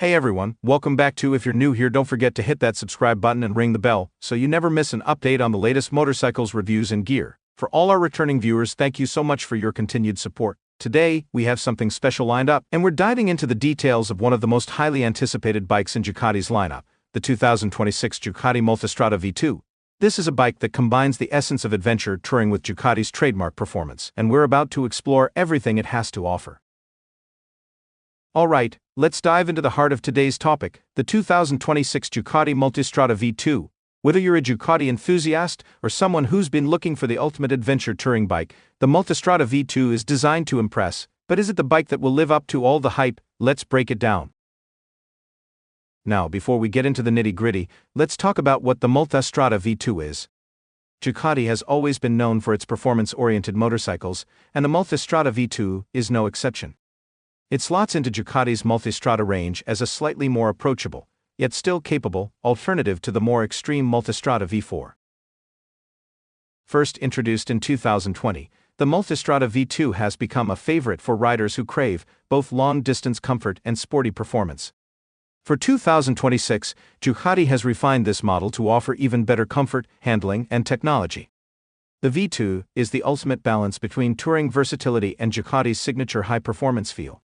Hey everyone, welcome back to. If you're new here, don't forget to hit that subscribe button and ring the bell so you never miss an update on the latest motorcycles, reviews, and gear. For all our returning viewers, thank you so much for your continued support. Today, we have something special lined up, and we're diving into the details of one of the most highly anticipated bikes in Ducati's lineup, the 2026 Ducati Multistrada V2. This is a bike that combines the essence of adventure touring with Ducati's trademark performance, and we're about to explore everything it has to offer. Alright, let's dive into the heart of today's topic, the 2026 Ducati Multistrada V2. Whether you're a Ducati enthusiast or someone who's been looking for the ultimate adventure touring bike, the Multistrada V2 is designed to impress. But is it the bike that will live up to all the hype? Let's break it down. Now, before we get into the nitty-gritty, let's talk about what the Multistrada V2 is. Ducati has always been known for its performance-oriented motorcycles, and the Multistrada V2 is no exception. It slots into Ducati's Multistrada range as a slightly more approachable, yet still capable, alternative to the more extreme Multistrada V4. First introduced in 2020, the Multistrada V2 has become a favorite for riders who crave both long-distance comfort and sporty performance. For 2026, Ducati has refined this model to offer even better comfort, handling, and technology. The V2 is the ultimate balance between touring versatility and Ducati's signature high-performance feel.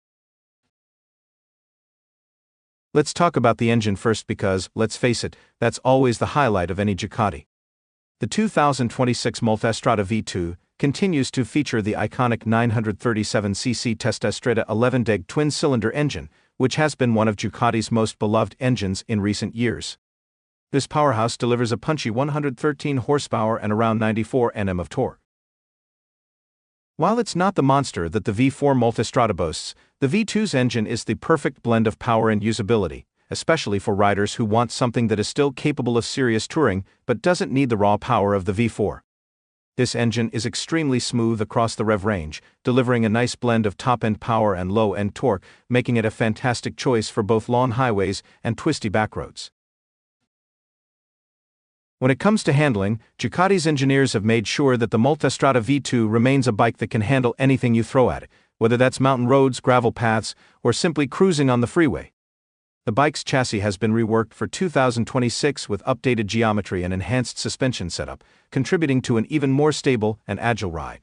Let's talk about the engine first because, let's face it, that's always the highlight of any Ducati. The 2026 Multistrada V2 continues to feature the iconic 937cc Testastrada 11-deg twin-cylinder engine, which has been one of Ducati's most beloved engines in recent years. This powerhouse delivers a punchy 113 horsepower and around 94 Nm of torque. While it's not the monster that the V4 Multistrada boasts, the V2's engine is the perfect blend of power and usability, especially for riders who want something that is still capable of serious touring but doesn't need the raw power of the V4. This engine is extremely smooth across the rev range, delivering a nice blend of top-end power and low-end torque, making it a fantastic choice for both long highways and twisty backroads. When it comes to handling, Ducati's engineers have made sure that the Multistrada V2 remains a bike that can handle anything you throw at it, whether that's mountain roads, gravel paths, or simply cruising on the freeway. The bike's chassis has been reworked for 2026 with updated geometry and enhanced suspension setup, contributing to an even more stable and agile ride.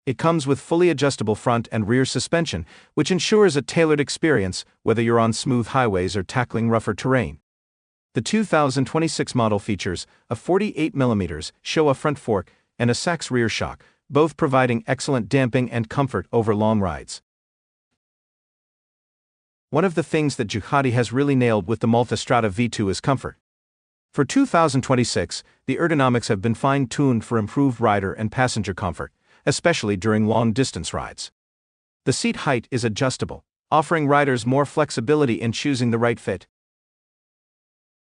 It comes with fully adjustable front and rear suspension, which ensures a tailored experience whether you're on smooth highways or tackling rougher terrain. The 2026 model features a 48mm Showa front fork and a Sachs rear shock, both providing excellent damping and comfort over long rides. One of the things that Ducati has really nailed with the Multistrada V2 is comfort. For 2026, the ergonomics have been fine-tuned for improved rider and passenger comfort, especially during long-distance rides. The seat height is adjustable, offering riders more flexibility in choosing the right fit.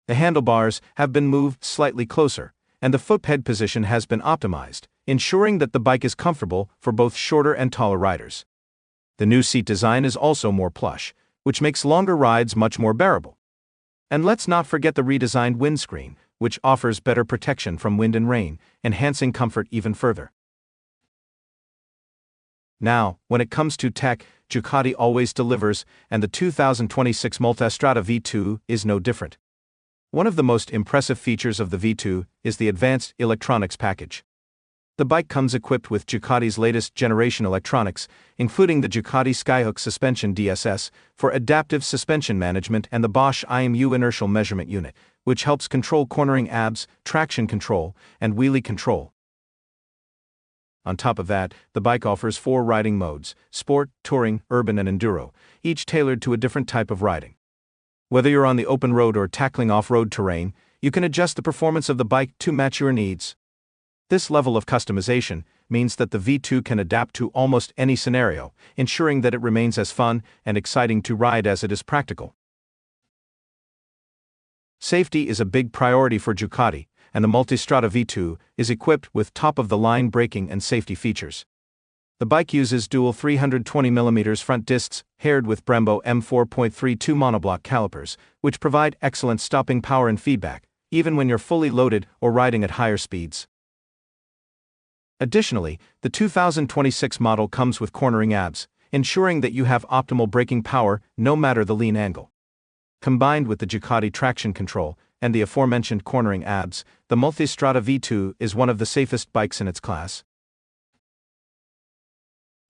The handlebars have been moved slightly closer, and the footped position has been optimized, ensuring that the bike is comfortable for both shorter and taller riders. The new seat design is also more plush, which makes longer rides much more bearable. And let's not forget the redesigned windscreen, which offers better protection from wind and rain, enhancing comfort even further. Now, when it comes to tech, Ducati always delivers, and the 2026 Multistrada V2 is no different. One of the most impressive features of the V2 is the advanced electronics package. The bike comes equipped with Ducati's latest generation electronics, including the Ducati Skyhook Suspension DSS for adaptive suspension management and the Bosch IMU inertial measurement unit, which helps control cornering ABS, traction control, and wheelie control. On top of that, the bike offers 4 riding modes: sport, touring, urban, and enduro, each tailored to a different type of riding. Whether you're on the open road or tackling off-road terrain, you can adjust the performance of the bike to match your needs. This level of customization means that the V2 can adapt to almost any scenario, ensuring that it remains as fun and exciting to ride as it is practical. Safety is a big priority for Ducati, and the Multistrada V2 is equipped with top-of-the-line braking and safety features. The bike uses dual 320mm front discs, paired with Brembo M4.32 monoblock calipers, which provide excellent stopping power and feedback, even when you're fully loaded or riding at higher speeds. Additionally, the 2026 model comes with cornering ABS, ensuring that you have optimal braking power no matter the lean angle. Combined with the Ducati traction control and the aforementioned cornering abs, the Multistrada V2 is one of the safest bikes in its class.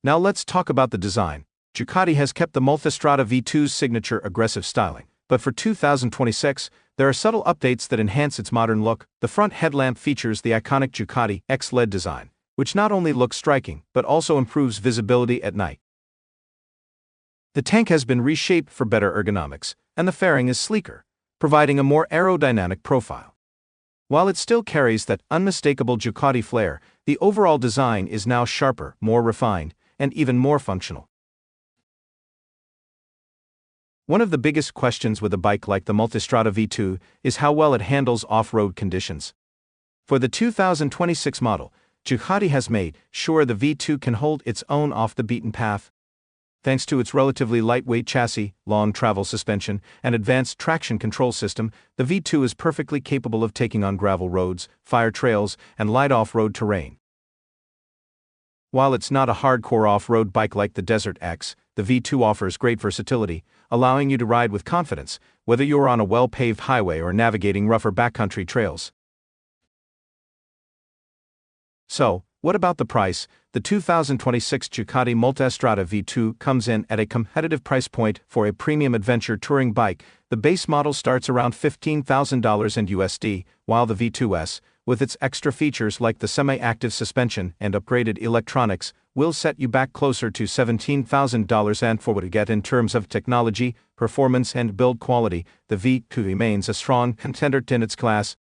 Now let's talk about the design. Ducati has kept the Multistrada V2's signature aggressive styling, but for 2026, there are subtle updates that enhance its modern look. The front headlamp features the iconic Ducati X LED design, which not only looks striking but also improves visibility at night. The tank has been reshaped for better ergonomics, and the fairing is sleeker, providing a more aerodynamic profile. While it still carries that unmistakable Ducati flair, the overall design is now sharper, more refined, and even more functional. One of the biggest questions with a bike like the Multistrada V2 is how well it handles off-road conditions. For the 2026 model, Ducati has made sure the V2 can hold its own off the beaten path. Thanks to its relatively lightweight chassis, long travel suspension, and advanced traction control system, the V2 is perfectly capable of taking on gravel roads, fire trails, and light off-road terrain. While it's not a hardcore off-road bike like the Desert X, the V2 offers great versatility, allowing you to ride with confidence, whether you're on a well-paved highway or navigating rougher backcountry trails. So, what about the price? The 2026 Ducati Multistrada V2 comes in at a competitive price point for a premium adventure touring bike. The base model starts around $15,000 in USD, while the V2S, with its extra features like the semi-active suspension and upgraded electronics, will set you back closer to $17,000. And for what you get in terms of technology, performance, and build quality, the V2 remains a strong contender in its class.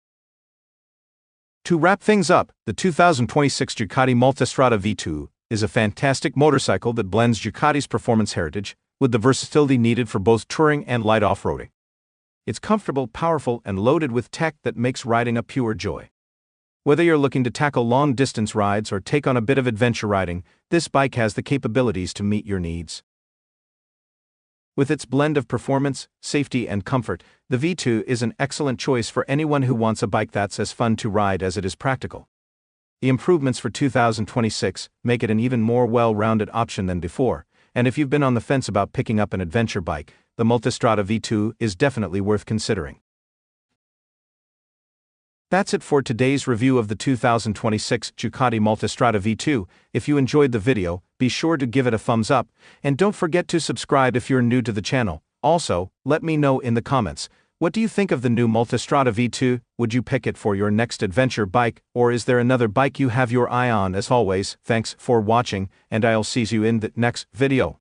To wrap things up, the 2026 Ducati Multistrada V2 is a fantastic motorcycle that blends Ducati's performance heritage with the versatility needed for both touring and light off-roading. It's comfortable, powerful, and loaded with tech that makes riding a pure joy. Whether you're looking to tackle long-distance rides or take on a bit of adventure riding, this bike has the capabilities to meet your needs. With its blend of performance, safety, and comfort, the V2 is an excellent choice for anyone who wants a bike that's as fun to ride as it is practical. The improvements for 2026 make it an even more well-rounded option than before, and if you've been on the fence about picking up an adventure bike, the Multistrada V2 is definitely worth considering. That's it for today's review of the 2026 Ducati Multistrada V2. If you enjoyed the video, be sure to give it a thumbs up, and don't forget to subscribe if you're new to the channel. Also, let me know in the comments, what do you think of the new Multistrada V2? Would you pick it for your next adventure bike, or is there another bike you have your eye on? As always, thanks for watching, and I'll see you in the next video.